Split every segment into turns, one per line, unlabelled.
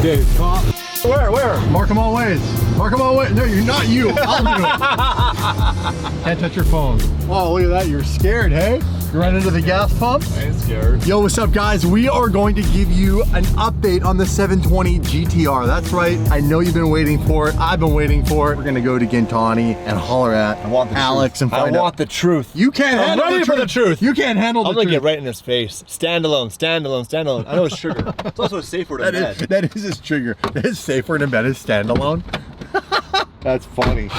Dude, cop.
Where?
Mark them all ways. Mark them all ways. No, you're not you. I'll do it. Can't touch your phone. Oh, look at that. You're scared, hey? You ran into the gas pump?
I ain't scared.
Yo, what's up, guys? We are going to give you an update on the 720 GTR. That's right. I know you've been waiting for it. I've been waiting for it. We're going to go to Gintani and holler at Alex and find out.
I want the truth.
You can't handle
ready for the truth.
You can't handle the truth.
I'm gonna get right in his face. Standalone, standalone, standalone. I know it's sugar. It's also safer to bed.
That is his trigger. That is safer than bed is standalone. That's funny.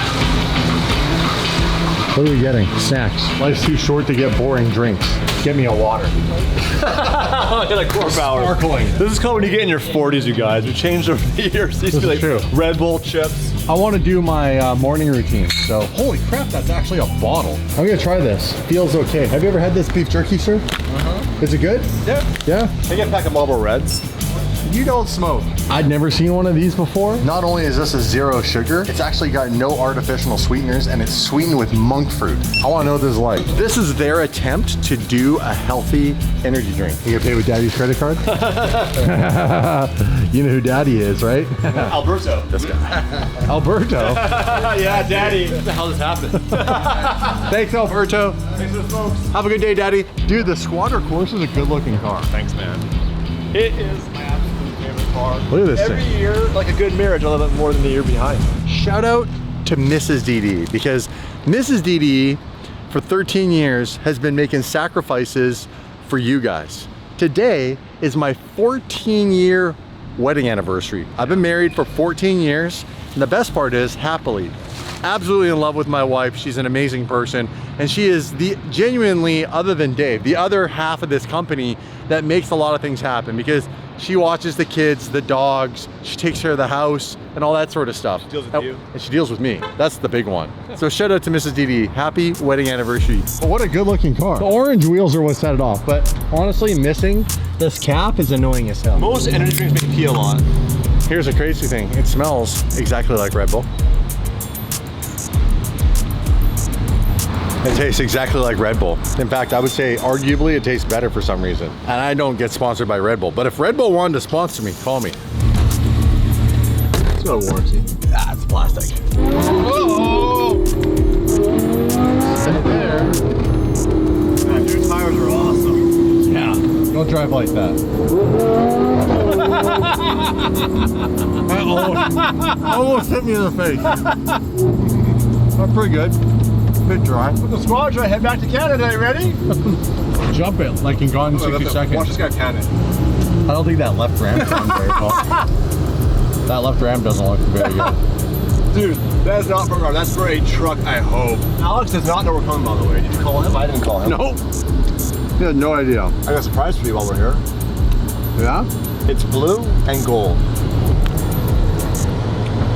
What are we getting? Snacks. Life's too short to get boring drinks. Get me a water.
Like 4 hours.
Sparkling.
This is called when you get in your 40s, you guys. We changed over the years. These are like
true.
Red Bull chips.
I want to do my morning routine. So, holy crap, that's actually a bottle. I'm gonna try this. Feels okay. Have you ever had this beef jerky, sir? Is it good?
Yeah.
Yeah?
I get a pack of Marlboro Reds.
You don't smoke. I'd never seen one of these before. Not only is this a 0 sugar, it's actually got no artificial sweeteners and it's sweetened with monk fruit. I want to know what this is like. This is their attempt to do a healthy energy drink. You gonna pay with Daddy's credit card? You know who Daddy is, right?
Alberto. This guy.
Alberto?
Yeah, Daddy. What the hell just happened?
Thanks, Alberto.
Thanks for the folks.
Have a good day, Daddy. Dude, the Squatter Course is a good looking car.
Thanks, man. It is my absolute favorite car.
Look at this
Every
thing.
year, like a good marriage, a little bit more than the year behind.
Shout out to Mrs. DD, because Mrs. DD for 13 years has been making sacrifices for you guys. Today is my 14-year wedding anniversary. I've been married for 14 years, and the best part is happily. Absolutely in love with my wife. She's an amazing person, and she is the genuinely, other than Dave, the other half of this company that makes a lot of things happen, because she watches the kids, the dogs, she takes care of the house and all that sort of stuff.
She deals with you.
And she deals with me. That's the big one. So shout out to Mrs. DD. Happy wedding anniversary. But what a good looking car. The orange wheels are what set it off, but honestly, missing this cap is annoying as hell.
Most energy drinks make you pee a lot.
Here's a crazy thing. It smells exactly like Red Bull. It tastes exactly like Red Bull. In fact, I would say arguably it tastes better for some reason. And I don't get sponsored by Red Bull, but if Red Bull wanted to sponsor me, call me.
It's got a warranty.
Ah, it's plastic. Oh! Sit there.
Man, your tires are awesome.
Yeah. Don't drive like that. That almost hit me in the face. That's pretty good. Bit dry.
With the squad, I head back to Canada. You ready?
Jump it like in Gone in 60 Seconds.
Watch this guy cannon.
I don't think that left ram's on very well. That left ram doesn't look very good.
Dude, that is not for a car. That's for a truck, I hope. Alex does not know we're coming, by the way. Did you call him? I didn't call him.
Nope. He had no idea.
I got a surprise for you while we're here.
Yeah?
It's blue and gold.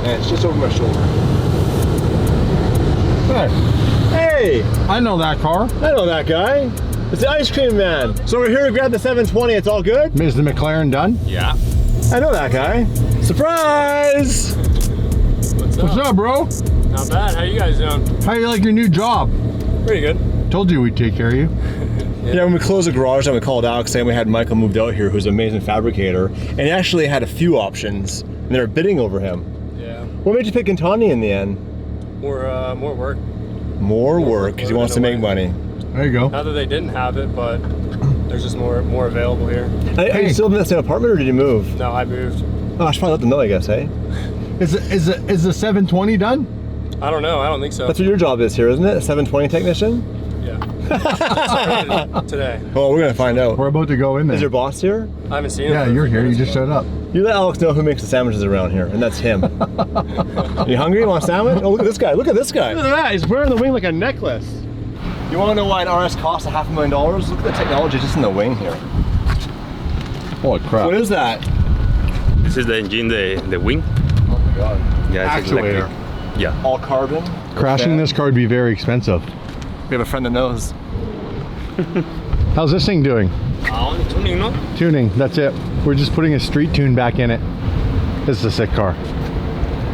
And it's just over my shoulder.
Hey.
Hey!
I know that car.
I know that guy. It's the ice cream man. So we're here to grab the 720. It's all good?
Is the McLaren done?
Yeah. I know that guy. Surprise!
What's up, bro?
Not bad. How you guys doing?
How you like your new job?
Pretty good.
Told you we'd take care of you.
Yeah, when we closed the garage and we called Alex saying we had Michael moved out here, who's an amazing fabricator, and he actually had a few options, and they were bidding over him.
Yeah.
What made you pick Gintani in the end?
More work.
More work, because he wants to make money.
There you go.
Not that they didn't have it, but there's just more available here.
Are you still in that same apartment, or did you move?
No, I moved.
Oh, I should probably let them know, I guess, eh?
Is the 720 done?
I don't know. I don't think so.
That's what your job is here, isn't it? A 720 technician?
Yeah. Today.
Well, we're gonna find out.
We're about to go in there.
Is your boss here?
I haven't seen him.
Yeah,
for a
you're
few
here. You
minutes,
just showed up.
You let Alex know who makes the sandwiches around here, and that's him. You hungry? You want a sandwich? Oh, look at this guy. Look at this guy.
Look at that. He's wearing the wing like a necklace.
You want to know why an RS costs $500,000? Look at the technology just in the wing here.
Holy crap.
What is that?
This is the engine, the wing.
Oh my god.
Yeah, it's
Actuator.
electric. Yeah.
All carbon.
Crashing this car would be very expensive.
We have a friend that knows.
How's this thing doing?
Tuning, no?
Tuning, that's it. We're just putting a street tune back in it. This is a sick car.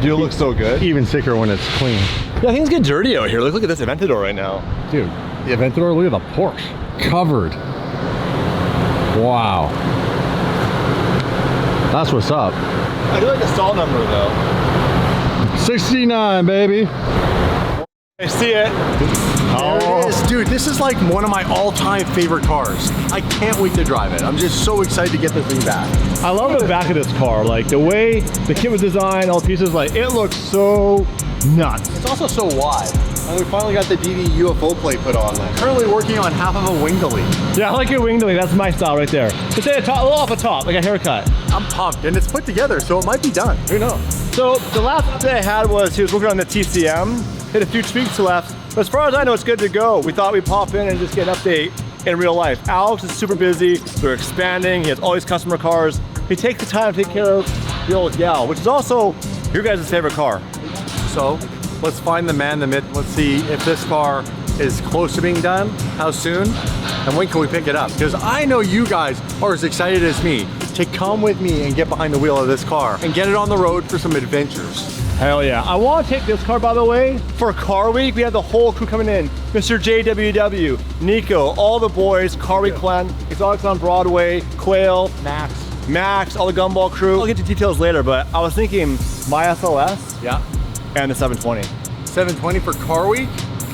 You look so good.
Even sicker when it's clean.
Yeah, things get dirty out here. Look at this Aventador right now.
Dude, the Aventador, look at the Porsche. Covered. Wow. That's what's up.
I do like the stall number though.
69, baby.
I see it.
There it is. Dude, this is like one of my all-time favorite cars. I can't wait to drive it. I'm just so excited to get this thing back.
I love the back of this car. Like the way the kit was designed, all the pieces, like it looks so nuts.
It's also so wide. And we finally got the DD UFO plate put on. Currently working on half of a wing delete.
Yeah, I like your wing delete. That's my style right there. Just say a little off the top, like a haircut.
I'm pumped, and it's put together, so it might be done. Who knows?
So the last update I had was he was working on the TCM, hit a few tweaks left. But as far as I know, it's good to go. We thought we'd pop in and just get an update in real life. Alex is super busy. They're expanding. He has all these customer cars. He takes the time to take care of the old gal, which is also your guys' favorite car.
So let's find the man, the myth. Let's see if this car is close to being done, how soon, and when can we pick it up? Because I know you guys are as excited as me to come with me and get behind the wheel of this car and get it on the road for some adventures.
Hell yeah. I want to take this car, by the way, for Car Week. We have the whole crew coming in. Mr. JWW, Nico, all the boys, Car Week Clan, Exotics on Broadway, Quail, Max, all the Gumball crew. I'll get to details later, but I was thinking my SLS
Yeah.
and the 720.
720 for Car Week?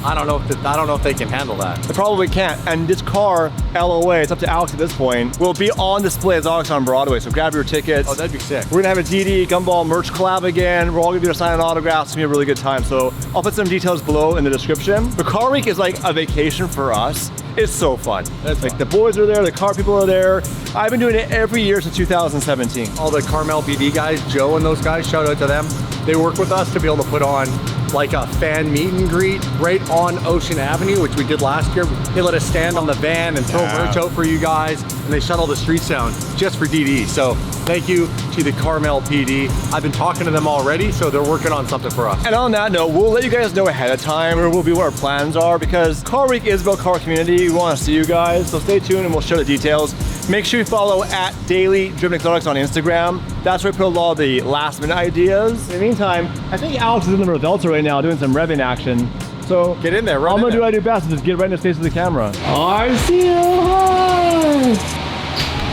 I don't know if they can handle that.
They probably can't. And this car, LOA, it's up to Alex at this point, will be on display as Exotics on Broadway. So grab your tickets.
Oh, that'd be sick.
We're gonna have a DD Gumball merch collab again. We're all gonna be signing autographs. It's gonna be a really good time. So I'll put some details below in the description. The Car Week is like a vacation for us. It's so fun.
That's
like
fun.
the boys are there, the car people are there. I've been doing it every year since 2017.
All the Carmel BD guys, Joe and those guys, shout out to them. They work with us to be able to put on like a fan meet and greet right on Ocean Avenue, which we did last year. They let us stand on the van and throw merch out for you guys, and they shut all the streets down just for DD. So thank you to the Carmel PD. I've been talking to them already, so they're working on something for us.
And on that note, we'll let you guys know ahead of time where will be what our plans are, because Car Week is about car community. We want to see you guys, so stay tuned and we'll share the details. Make sure you follow at Daily Driven Exotics on Instagram. That's where we put a lot of the last minute ideas. In the meantime, I think Alex is in the Revelto right now doing some revving action. So
Get in there, run
I'm
in
gonna do
there.
what I do best, is just get right in the face of the camera. I see you, hi!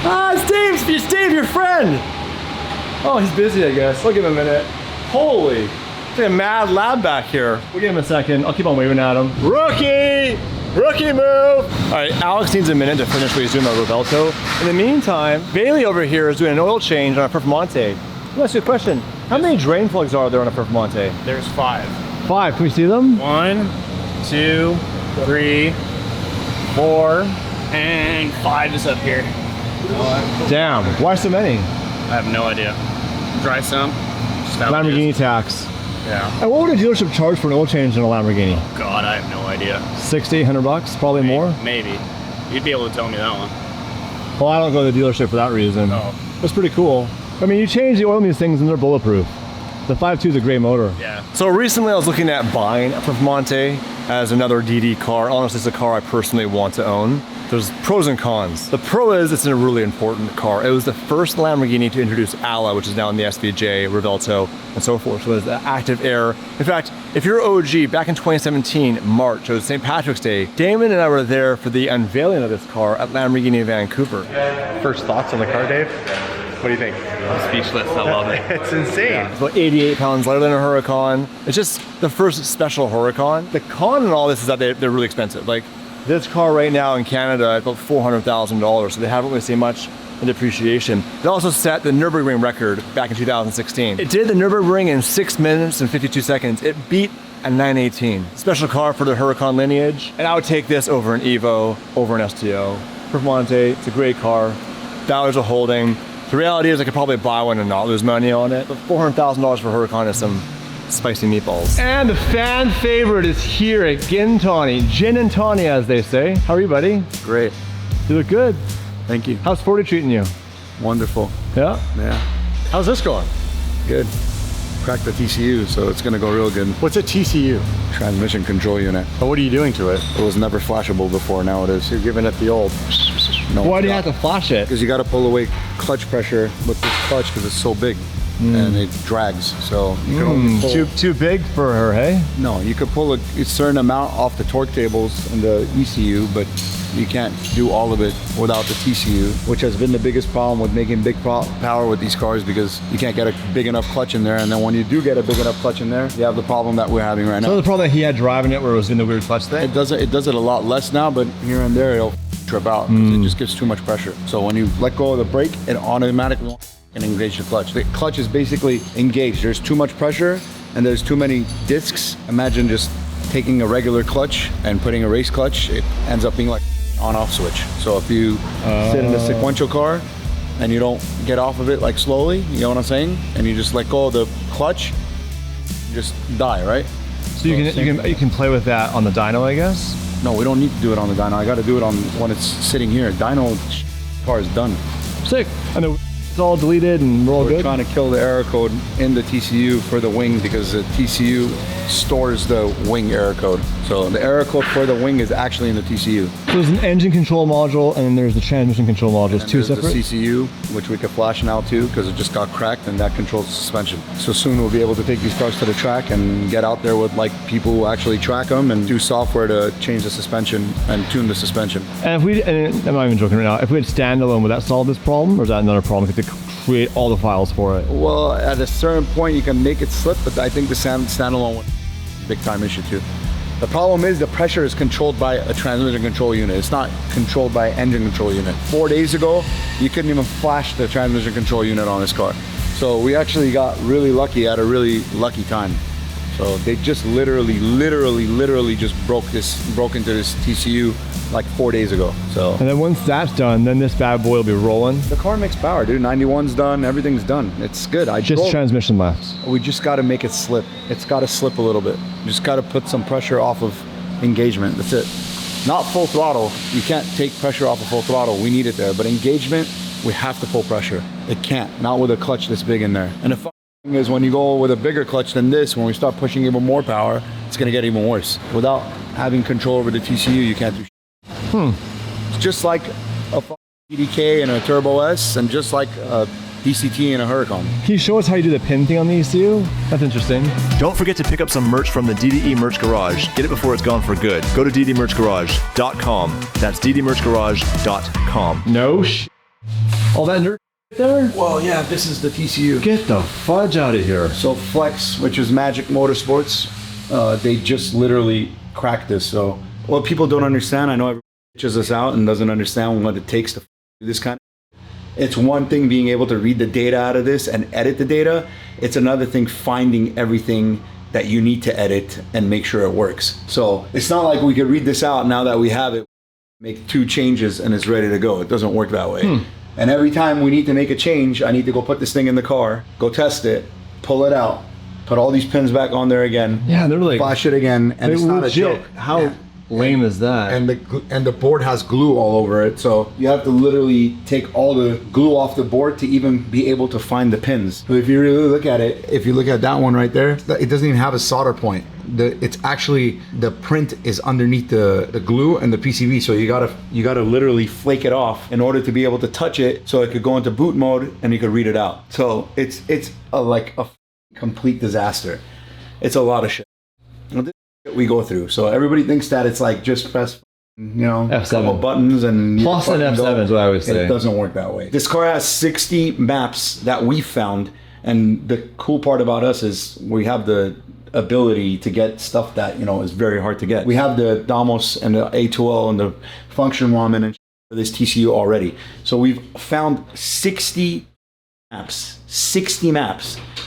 Ah, Steve, your friend! Oh, he's busy, I guess. I'll give him a minute. Holy, it's like a mad lab back here. We'll give him a second. I'll keep on waving at him. Rookie move! All right, Alex needs a minute to finish what he's doing on Rovelto. In the meantime, Bailey over here is doing an oil change on a Performante. Let me ask you a question. How many drain plugs are there on a Performante?
There's 5.
5, can we see them?
1, 2, 3, 4, and 5 is up here.
Damn, why so many?
I have no idea. Dry sump. Just how it is.
Lamborghini tax.
Yeah.
And what would a dealership charge for an oil change in a Lamborghini?
God, I have no idea.
60, 100 bucks, probably more.
Maybe. You'd be able to tell me that one.
Well, I don't go to the dealership for that reason.
Oh.
That's pretty cool. I mean, you change the oil in these things and they're bulletproof. The 5.2 is a great motor.
Yeah.
So recently I was looking at buying a Performante as another DD car. Honestly, it's a car I personally want to own. There's pros and cons. The pro is it's a really important car. It was the first Lamborghini to introduce ALA, which is now in the SVJ, Revelto, and so forth. So it's the active air. In fact, if you're OG, back in 2017, March, it was St. Patrick's Day, Damon and I were there for the unveiling of this car at Lamborghini Vancouver. First thoughts on the car, Dave? What do you think?
I'm speechless. I love it.
It's insane.
It's about 88 pounds lighter than a Huracan. It's just the first special Huracan. The con in all this is that they're really expensive. Like this car right now in Canada is about $400,000, so they haven't really seen much in depreciation. It also set the Nürburgring record back in 2016. It did the Nürburgring in 6 minutes and 52 seconds. It beat a 918. Special car for the Huracan lineage. And I would take this over an Evo, over an STO. Performante, it's a great car. Dollars a holding. The reality is I could probably buy one and not lose money on it, but $400,000 for Huracan is some spicy meatballs. And the fan favorite is here at Gintani. Gin and tawny, as they say. How are you, buddy?
Great.
You look good.
Thank you.
How's 40 treating you?
Wonderful.
Yeah?
Yeah.
How's this going?
Good. Cracked the TCU, so it's gonna go real good.
What's a TCU?
Transmission control unit.
Oh, what are you doing to it?
It was never flashable before, now it is.
You're giving it the old.
No.
Why do you have to flash it?
Because you gotta pull away clutch pressure with this clutch because it's so big and it drags. So you can only pull.
Too big for her, hey?
No, you could pull a certain amount off the torque tables in the ECU, but You can't do all of it without the TCU, which has been the biggest problem with making big power with these cars, because you can't get a big enough clutch in there. And then when you do get a big enough clutch in there, you have the problem that we're having right now.
So the problem that he had driving it where it was in the weird clutch thing?
It does it a lot less now, but here and there it'll trip out. It just gives too much pressure. So when you let go of the brake, it automatically can engage the clutch. The clutch is basically engaged. There's too much pressure and there's too many discs. Imagine just taking a regular clutch and putting a race clutch. It ends up being like on-off switch. So if you sit in a sequential car and you don't get off of it like slowly, you know what I'm saying? And you just let go of the clutch, you just die, right?
So you can play with that on the dyno, I guess?
No, we don't need to do it on the dyno. I got to do it on when it's sitting here. Dyno car is done.
Sick. And it's all deleted and we're all good?
We're trying to kill the error code in the TCU for the wing, because the TCU stores the wing error code. So the error code for the wing is actually in the TCU.
So there's an engine control module and then there's the transmission control module. It's two separate?
The CCU, which we can flash now too, because it just got cracked, and that controls the suspension. So soon we'll be able to take these cars to the track and get out there with like people who actually track them and do software to change the suspension and tune the suspension.
And if we, and I'm not even joking right now, if we had standalone, would that solve this problem, or is that another problem? We have to create all the files for it?
Well, at a certain point you can make it slip, but I think the standalone one, big time issue too. The problem is the pressure is controlled by a transmission control unit. It's not controlled by engine control unit. 4 days ago, you couldn't even flash the transmission control unit on this car. So we actually got really lucky at a really lucky time. So they just literally just broke into this TCU like 4 days ago. So.
And then once that's done, then this bad boy will be rolling.
The car makes power, dude. 91's done, everything's done. It's good.
Just transmission left.
We just got to make it slip. It's got to slip a little bit. Just got to put some pressure off of engagement. That's it. Not full throttle. You can't take pressure off of full throttle. We need it there. But engagement, we have to pull pressure. It can't. Not with a clutch this big in there. And the thing is, when you go with a bigger clutch than this, when we start pushing even more power, it's going to get even worse. Without having control over the TCU, you can't do shit. It's just like a PDK and a Turbo S, and just like a DCT and a Huracan.
Can you show us how you do the pin thing on the ECU? That's interesting.
Don't forget to pick up some merch from the DDE Merch Garage. Get it before it's gone for good. Go to ddmerchgarage.com. That's ddmerchgarage.com.
No all that nerd there?
Well, yeah, this is the TCU.
Get the fudge out of here.
So Flex, which is Magic Motorsports, they just literally cracked this. So what people don't understand, I know everybody pitches us out and doesn't understand what it takes to do this kind of. It's one thing being able to read the data out of this and edit the data. It's another thing finding everything that you need to edit and make sure it works. So it's not like we could read this out now that we have it, make 2 changes and it's ready to go. It doesn't work that way. And every time we need to make a change, I need to go put this thing in the car, go test it, pull it out, put all these pins back on there again.
Yeah, they're like,
flash it again, and it's not a joke.
How lame is that?
And the board has glue all over it, so you have to literally take all the glue off the board to even be able to find the pins. So if you really look at it, if you look at that one right there, it doesn't even have a solder point. It's actually, the print is underneath the glue and the PCB, so you gotta literally flake it off in order to be able to touch it, so it could go into boot mode and you could read it out. So it's like a complete disaster. It's a lot of shit. This is what we go through. So everybody thinks that it's like just press,
F7.
couple buttons and
plus an F7 is what I would say.
It doesn't work that way. This car has 60 maps that we found, and the cool part about us is we have the ability to get stuff that is very hard to get. We have the Damos and the A2L and the function ramen and for this TCU already. So we've found 60 maps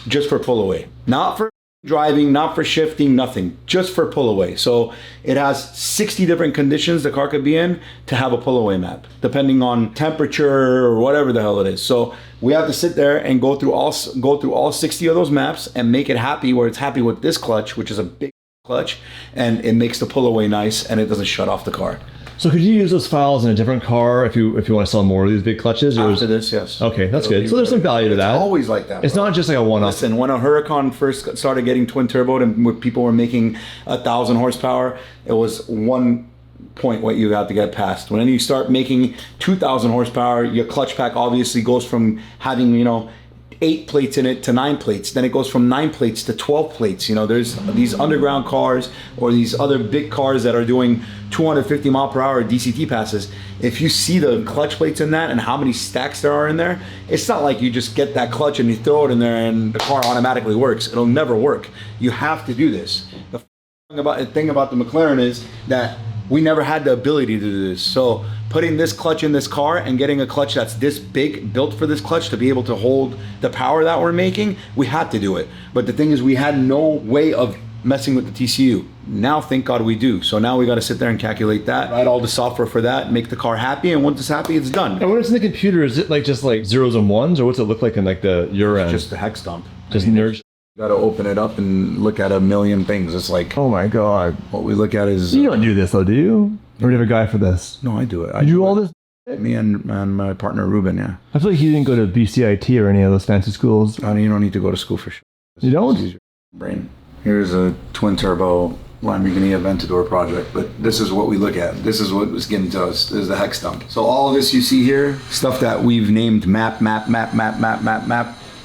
just for pull away. Not for driving, not for shifting, nothing, just for pull away. So it has 60 different conditions the car could be in to have a pull away map, depending on temperature or whatever the hell it is. So we have to sit there and go through all 60 of those maps and make it happy where it's happy with this clutch, which is a big clutch, and it makes the pull away nice and it doesn't shut off the car.
So could you use those files in a different car if you want to sell more of these big clutches? Or
After this, yes.
Okay, that's good. So there's some value to that.
It's always like that.
It's not just like a one-off.
Listen, when a Huracan first started getting twin turboed and people were making 1,000 horsepower, it was one point what you have to get past. When you start making 2,000 horsepower, your clutch pack obviously goes from having 8 plates in it to 9 plates. Then it goes from 9 plates to 12 plates. You know, there's these underground cars or these other big cars that are doing 250 mile per hour DCT passes. If you see the clutch plates in that and how many stacks there are in there, it's not like you just get that clutch and you throw it in there and the car automatically works. It'll never work. You have to do this. The thing about the McLaren is that we never had the ability to do this. So putting this clutch in this car and getting a clutch that's this big, built for this clutch to be able to hold the power that we're making, we had to do it. But the thing is, we had no way of messing with the TCU. Now, thank God we do. So now we got to sit there and calculate that, write all the software for that, make the car happy, and once it's happy, it's done.
And when it's in the computer, is it like just like zeros and ones, or what's it look like in like your end?
Just the hex dump.
Just nerds.
You got to open it up and look at a million things. It's like,
Oh my God.
what we look at is...
You don't do this though, do you? Or do you have a guy for this?
No, I do it.
You do all this?
Me and my partner Ruben, yeah.
I feel like he didn't go to BCIT or any of those fancy schools.
You don't need to go to school for sure.
You don't?
Use your brain. Here's a twin turbo Lamborghini Aventador project, but this is what we look at. This is what was given to us. This is the hex dump. So all of this you see here, stuff that we've named map.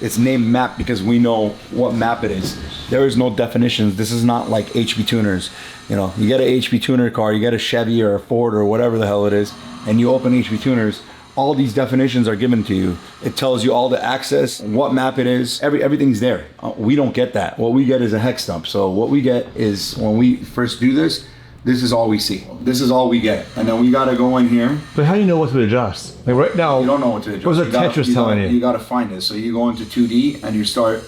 It's named map because we know what map it is. There is no definitions. This is not like HB tuners. You know, you get a HB tuner car, you get a Chevy or a Ford or whatever the hell it is, and you open HB tuners, all these definitions are given to you. It tells you all the access, what map it is, everything's there. We don't get that. What we get is a hex dump. So what we get is, when we first do this, this is all we see. This is all we get. And then we gotta go in here.
But how do you know what to adjust? Like right now,
You don't know what to adjust.
What was Tetris telling you?
You gotta find it. So you go into 2D and you start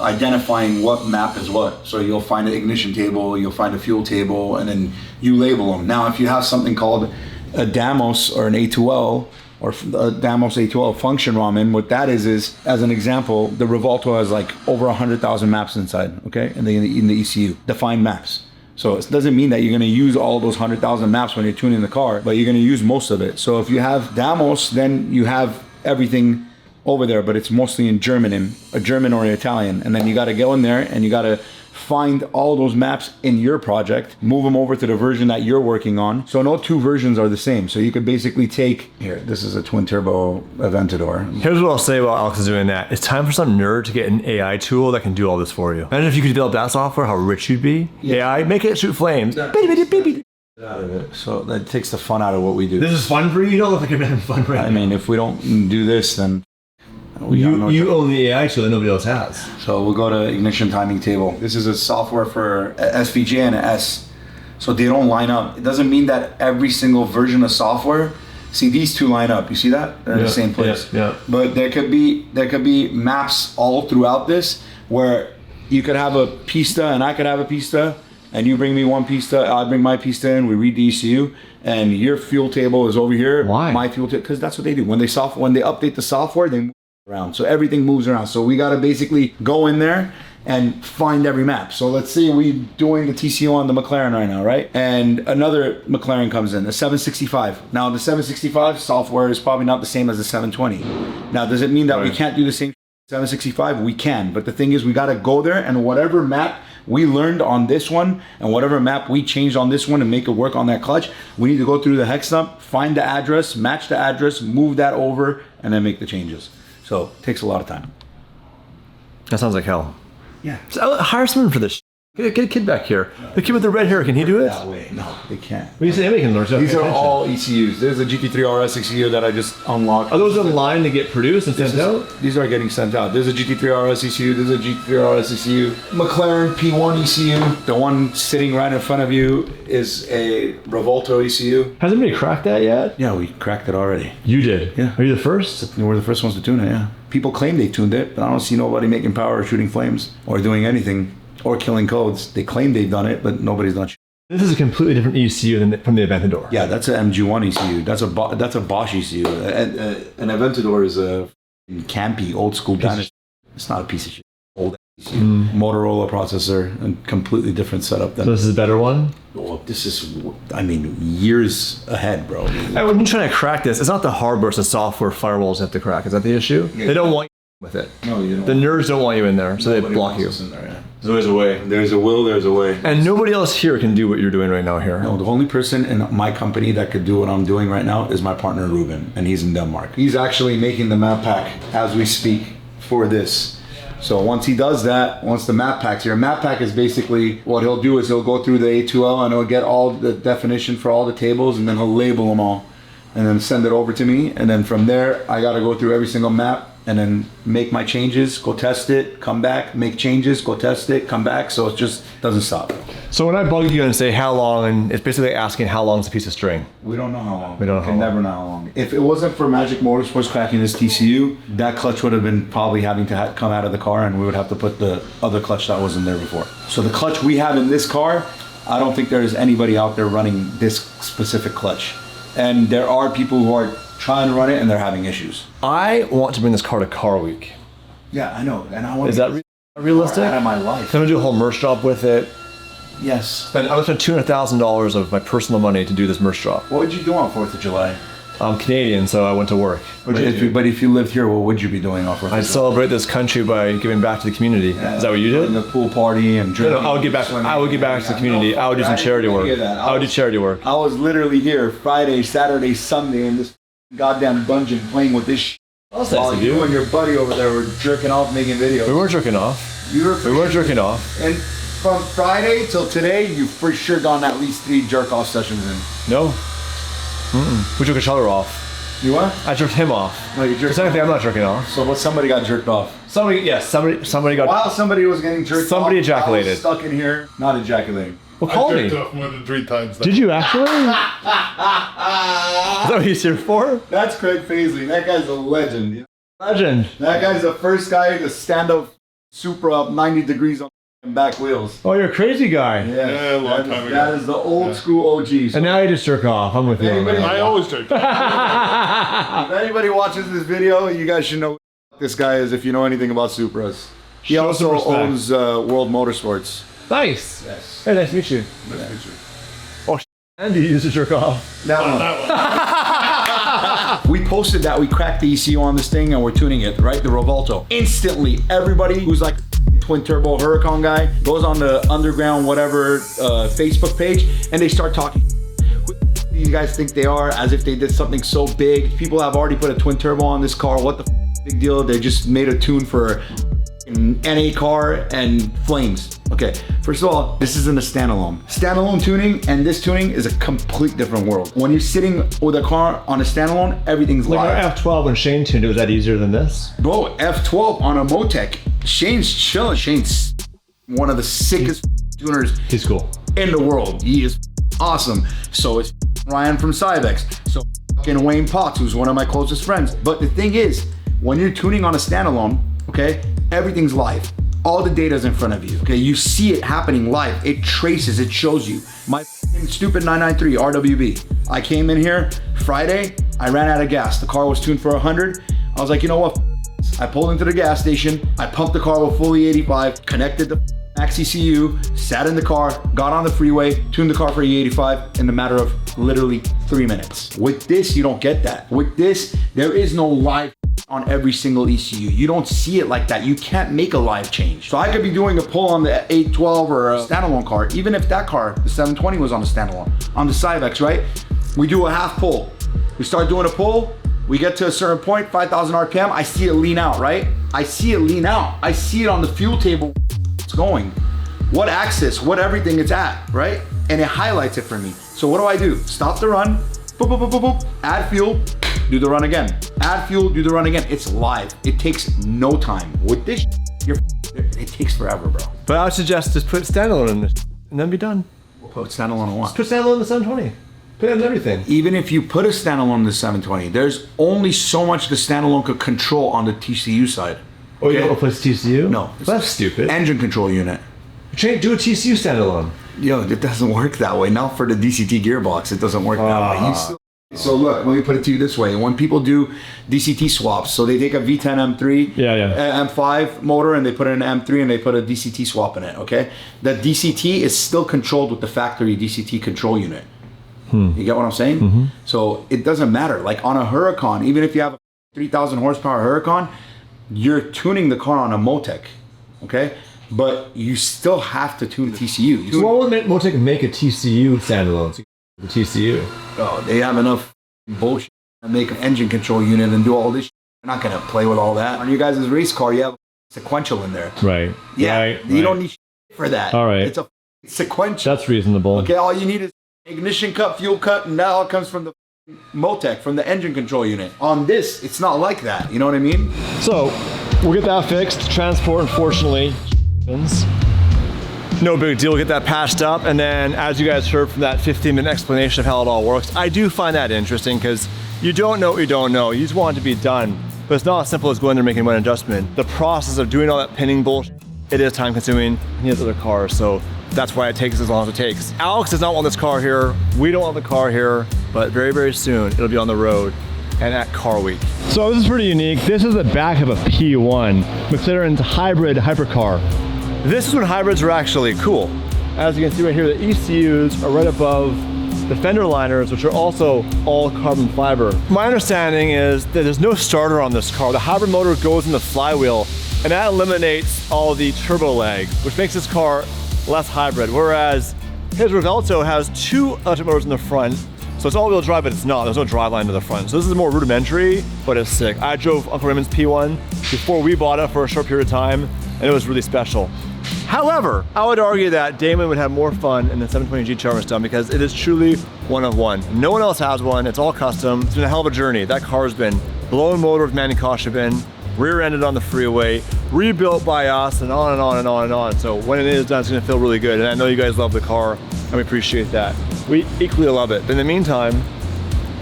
identifying what map is what. So you'll find an ignition table, you'll find a fuel table, and then you label them. Now, if you have something called a Damos or an A2L, or a Damos A2L function ramen, what that is as an example, the Revolto has like over 100,000 maps inside, okay? In the ECU, defined maps. So it doesn't mean that you're going to use all those 100,000 maps when you're tuning the car, but you're going to use most of it. So if you have Damos, then you have everything over there, but it's mostly in German or Italian. And then you got to go in there and you got to find all those maps in your project, move them over to the version that you're working on. So no two versions are the same. So you could basically take, here, this is a twin turbo Aventador.
Here's what I'll say while Alex is doing that. It's time for some nerd to get an AI tool that can do all this for you. Imagine if you could develop that software, how rich you'd be. Yeah. AI, make it shoot flames.
Out of it. So that takes the fun out of what we do.
This is fun for you? You don't look like you're having fun right now.
I mean, if we don't do this, then
you own the AI tool that nobody else has.
So we'll go to ignition timing table. This is a software for SVJ and S. So they don't line up. It doesn't mean that every single version of software, see these two line up. You see that? They're in the same place.
Yeah.
But there could be maps all throughout this where you could have a pista and I could have a pista, and you bring me one pista, I bring my pista in, we read the ECU, and your fuel table is over here.
Why?
My fuel table, because that's what they do. When they update the software, they move around. So everything moves around. So we got to basically go in there and find every map. So let's say we're doing the TCU on the McLaren right now, right? And another McLaren comes in, the 765. Now the 765 software is probably not the same as the 720. Now, does it mean that we can't do the same 765? We can, but the thing is we got to go there, and whatever map we learned on this one and whatever map we changed on this one and make it work on that clutch, we need to go through the hex dump, find the address, match the address, move that over, and then make the changes. So it takes a lot of time.
That sounds like hell.
Yeah.
So hire someone for this. Get a kid back here. The kid with the red hair, can he do it?
That way. No, they can't.
What do you say? Anybody can learn stuff.
These are all ECUs. There's a GT3 RS ECU that I just unlocked.
Are those in line to get produced and sent out?
These are getting sent out. There's a GT3 RS ECU. There's a GT3 RS ECU. McLaren P1 ECU. The one sitting right in front of you is a Revolto ECU.
Has anybody cracked that yet?
Yeah, we cracked it already.
You did?
Yeah.
Are you the first?
We're the first ones to tune it, yeah. People claim they tuned it, but I don't see nobody making power or shooting flames or doing anything or killing codes. They claim they've done it, but nobody's done.
This is a completely different ECU from the Aventador.
Yeah, that's an MG1 ECU. That's a Bosch ECU. An Aventador is a campy, old school Danish. It's not a piece of shit. Old ECU. Motorola processor, and completely different setup.
So this is a better one?
Oh, this is, I mean, years ahead, bro.
When you're trying to crack this, it's not the hardware, it's the software firewalls you have to crack. Is that the issue? Yeah. They don't want you with it.
No, you don't.
The nerds don't want you in there, so they block you.
In there, yeah.
There's always a way.
There's a will, there's a way.
And nobody else here can do what you're doing right now here.
No, the only person in my company that could do what I'm doing right now is my partner Ruben, and he's in Denmark. He's actually making the map pack as we speak for this. So once he does that, once the map pack's here, map pack is basically what he'll do is he'll go through the A2L and he'll get all the definition for all the tables, and then he'll label them all and then send it over to me. And then from there, I got to go through every single map and then make my changes, go test it, come back, make changes, go test it, come back. So it just doesn't stop.
So when I bug you and say how long, and it's basically asking how long is a piece of string.
We don't know how long.
We don't know how long.
Never know how long. If it wasn't for Magic Motorsports cracking this TCU, that clutch would have been probably having to come out of the car, and we would have to put the other clutch that wasn't there before. So the clutch we have in this car, I don't think there's anybody out there running this specific clutch. And there are people who are trying to run it and they're having issues.
I want to bring this car to Car Week.
Yeah, I know. And I want
Is that realistic?
out of my life.
I'm gonna do a whole merch job with it.
Yes.
I'm gonna spend $200,000 of my personal money to do this merch job.
What would you do on 4th of July?
I'm Canadian, so I went to work.
But if you lived here, what would you be doing on 4th of July?
I'd celebrate this country by giving back to the community. Is that what you
In
did?
the pool party and drinking.
No, I would give back. I would give back to the community. I would do some charity work. I would do charity work.
I was literally here Friday, Saturday, Sunday in this goddamn dungeon playing with this
That's
while
nice of
you
you.
and your buddy over there were jerking off making videos.
We weren't jerking off.
We
weren't jerking off.
And from Friday till today, you've for sure gone at least 3 jerk off sessions in.
No. We took each other off.
You what?
I jerked him off.
No, you jerked
Technically, I'm not jerking off.
So what? Somebody got jerked off.
Somebody got.
While somebody was getting jerked off,
Somebody
I was
ejaculated.
stuck in here, not ejaculating.
Well, call me.
Off more than 3 times.
Did you actually? Is that what he's here for?
That's Craig Paisley. That guy's a legend.
Legend.
That guy's the first guy to stand up Supra up 90 degrees on back wheels.
Oh, you're a crazy guy.
Yeah, a long time ago.
That is the old school OGs.
And now you just jerk off. I'm with you. on that.
I always take that.
If anybody watches this video, you guys should know who this guy is if you know anything about Supras. He
Show some
also
respect.
owns World Motorsports.
Nice.
Yes.
Hey, nice to meet you. And you used to jerk off.
That one. We posted that we cracked the ECU on this thing and we're tuning it, right? The Revolto. Instantly, everybody who's like twin turbo Huracan guy goes on the underground whatever Facebook page and they start talking. Who do you guys think they are? As if they did something so big. People have already put a twin turbo on this car. What the big deal? They just made a tune for an NA car and flames. Okay, first of all, this isn't a standalone. Standalone tuning and this tuning is a complete different world. When you're sitting with a car on a standalone, everything's
Like
live.
our F12 when Shane tuned it, was that easier than this?
Bro, F12 on a Motec. Shane's chilling. Shane's one of the sickest tuners
He's cool.
in the world. He is awesome. So is Ryan from Cybex. So fucking Wayne Potts, who's one of my closest friends. But the thing is, when you're tuning on a standalone, okay, everything's live. All the data's in front of you, okay? You see it happening live. It traces, it shows you. My stupid 993 RWB. I came in here Friday, I ran out of gas. The car was tuned for 100. I was like, you know what? I pulled into the gas station. I pumped the car with fully 85, connected the max ECU, sat in the car, got on the freeway, tuned the car for E85 in the matter of literally 3 minutes. With this, you don't get that. With this, there is no live on every single ECU. You don't see it like that. You can't make a live change. So I could be doing a pull on the 812 or a standalone car, even if that car, the 720 was on the standalone, on the Cybex, right? We do a half pull. We start doing a pull, we get to a certain point, 5,000 RPM, I see it lean out, right? I see it lean out. I see it on the fuel table, it's going. What axis, what everything it's at, right? And it highlights it for me. So what do? Stop the run, boop, boop, boop, boop, boop, add fuel, do the run again. Add fuel, do the run again. It's live. It takes no time. With this, it takes forever, bro.
But I would suggest just put standalone in this and then be done.
Put standalone on what?
Put standalone in the 720. Put it in everything.
Even if you put a standalone in the 720, there's only so much the standalone could control on the TCU side.
Oh, you don't replace TCU?
No.
That's stupid.
Engine control unit.
Do a TCU standalone.
Yo, it doesn't work that way. Not for the DCT gearbox. It doesn't work that way. So look, let me put it to you this way. When people do DCT swaps, so they take a V10 M3, M5 motor, and they put in an M3 and they put a DCT swap in it, okay? That DCT is still controlled with the factory DCT control unit. You get what I'm saying? So it doesn't matter. Like on a Huracan, even if you have a 3,000 horsepower Huracan, you're tuning the car on a Motec, okay? But you still have to tune the TCU.
So why would Motec make a TCU standalone? The TCU.
Oh, they have enough bullshit to make an engine control unit and do all this shit. We're not gonna play with all that. On your guys' race car, you have a sequential in there.
Right.
Yeah,
Right,
you don't need for that.
All right.
It's a sequential.
That's reasonable.
Okay, all you need is ignition cut, fuel cut, and that all comes from the Motec, from the engine control unit. On this, it's not like that. You know what I mean?
So, we'll get that fixed. Transport, unfortunately, no big deal. We'll get that patched up. And then, as you guys heard from that 15-minute explanation of how it all works, I do find that interesting because you don't know what you don't know. You just want it to be done. But it's not as simple as going there and making one adjustment. The process of doing all that pinning bullshit, it is time consuming. He has other cars, so that's why it takes as long as it takes. Alex does not want this car here. We don't want the car here, but very, very soon it'll be on the road and at Car Week. So this is pretty unique. This is the back of a P1, McLaren's hybrid hypercar. This is when hybrids are actually cool. As you can see right here, the ECUs are right above the fender liners, which are also all carbon fiber. My understanding is that there's no starter on this car. The hybrid motor goes in the flywheel, and that eliminates all the turbo lag, which makes this car less hybrid. Whereas his Revelto has 2 electric motors in the front, so it's all-wheel drive, but it's not. There's no driveline to the front. So this is more rudimentary, but it's sick. I drove Uncle Raymond's P1 before we bought it for a short period of time, and it was really special. However, I would argue that Damon would have more fun in the 720 GTR was done because it is truly one of one. No one else has one. It's all custom. It's been a hell of a journey. That car's been blown motor with Manny Koshevin, rear-ended on the freeway, rebuilt by us, and on and on and on and on. So when it is done, it's gonna feel really good. And I know you guys love the car, and we appreciate that. We equally love it. But in the meantime,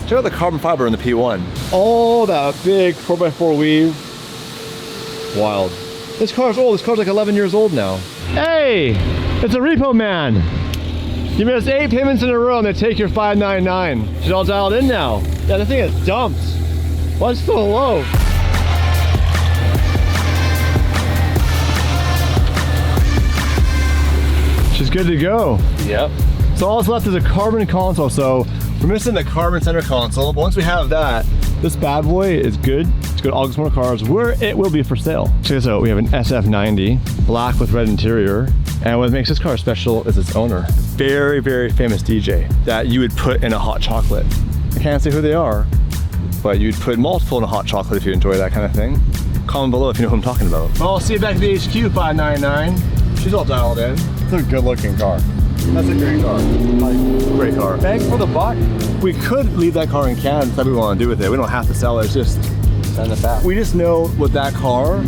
check out the carbon fiber in the P1. Oh, that big 4x4 weave. Wild. This car's old. This car's like 11 years old now. Hey, it's a repo man. You missed 8 payments in a row and they take your $599. She's all dialed in now. Yeah, the thing is dumped. Why is it so low? She's good to go. Yep. So all that's left is a carbon console. So we're missing the carbon center console, but once we have that, this bad boy is good. It's good August Motor Cars, where it will be for sale. Check this out, we have an SF90, black with red interior. And what makes this car special is its owner. Very, very famous DJ that you would put in a hot chocolate. I can't say who they are, but you'd put multiple in a hot chocolate if you enjoy that kind of thing. Comment below if you know who I'm talking about. Well, I'll see you back at the HQ, 599. She's all dialed in.
It's a good looking car.
That's a great car. Great car. Thanks for the buck. We could leave that car in Canada and decide what we want to do with it. We don't have to sell it, it's just send it back. We just know with that car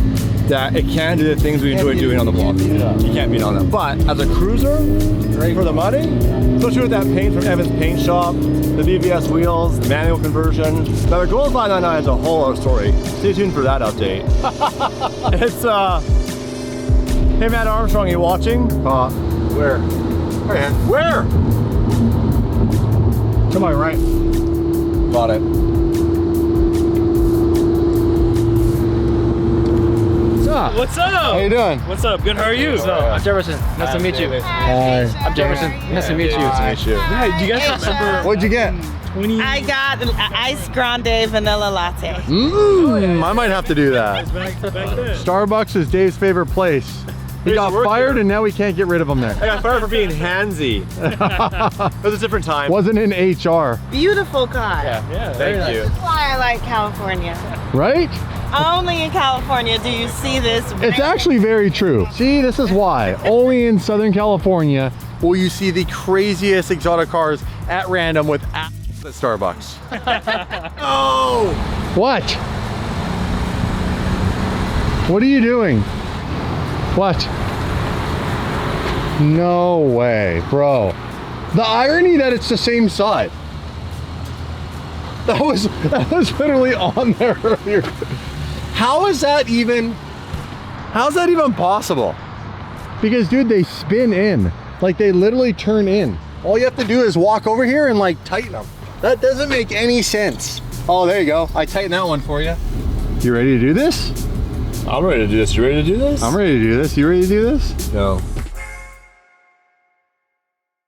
that it can do the things we enjoy doing on the block. You can't beat on it. But as a cruiser, for the money, especially with that paint from Evans Paint Shop, the VVS wheels, the manual conversion. Now the Gold 599 is a whole other story. Stay tuned for that update. It's hey Matt Armstrong, you watching?
Where?
Where?
To my right.
Got it. What's up?
What's up?
How you doing?
What's up? Good. How are you?
I'm Jefferson. Nice to meet you.
Hi.
I'm Jefferson. Nice to meet you.
Nice to meet you.
Yeah, do you guys remember?
What'd you get?
20
I got an ice grande vanilla latte.
I might have to do that.
back then.
Starbucks is Dave's favorite place. He got fired and now we can't get rid of him there.
I got fired for being handsy. It was a different time.
Wasn't in HR.
Beautiful car.
Yeah.
Thank you.
That's why I like California.
Right?
Only in California do you see this.
It's actually very true. See, this is why. Only in Southern California will you see the craziest exotic cars at random with at Starbucks. Oh! What? What are you doing? What? No way, bro. The irony that it's the same side. That was literally on there earlier. How's that even possible? Because dude, they spin in. Like they literally turn in. All you have to do is walk over here and like tighten them. That doesn't make any sense. Oh, there you go. I tightened that one for you. You ready to do this?
I'm ready to do this. You ready to do this?
I'm ready to do this. You ready to do this?
No.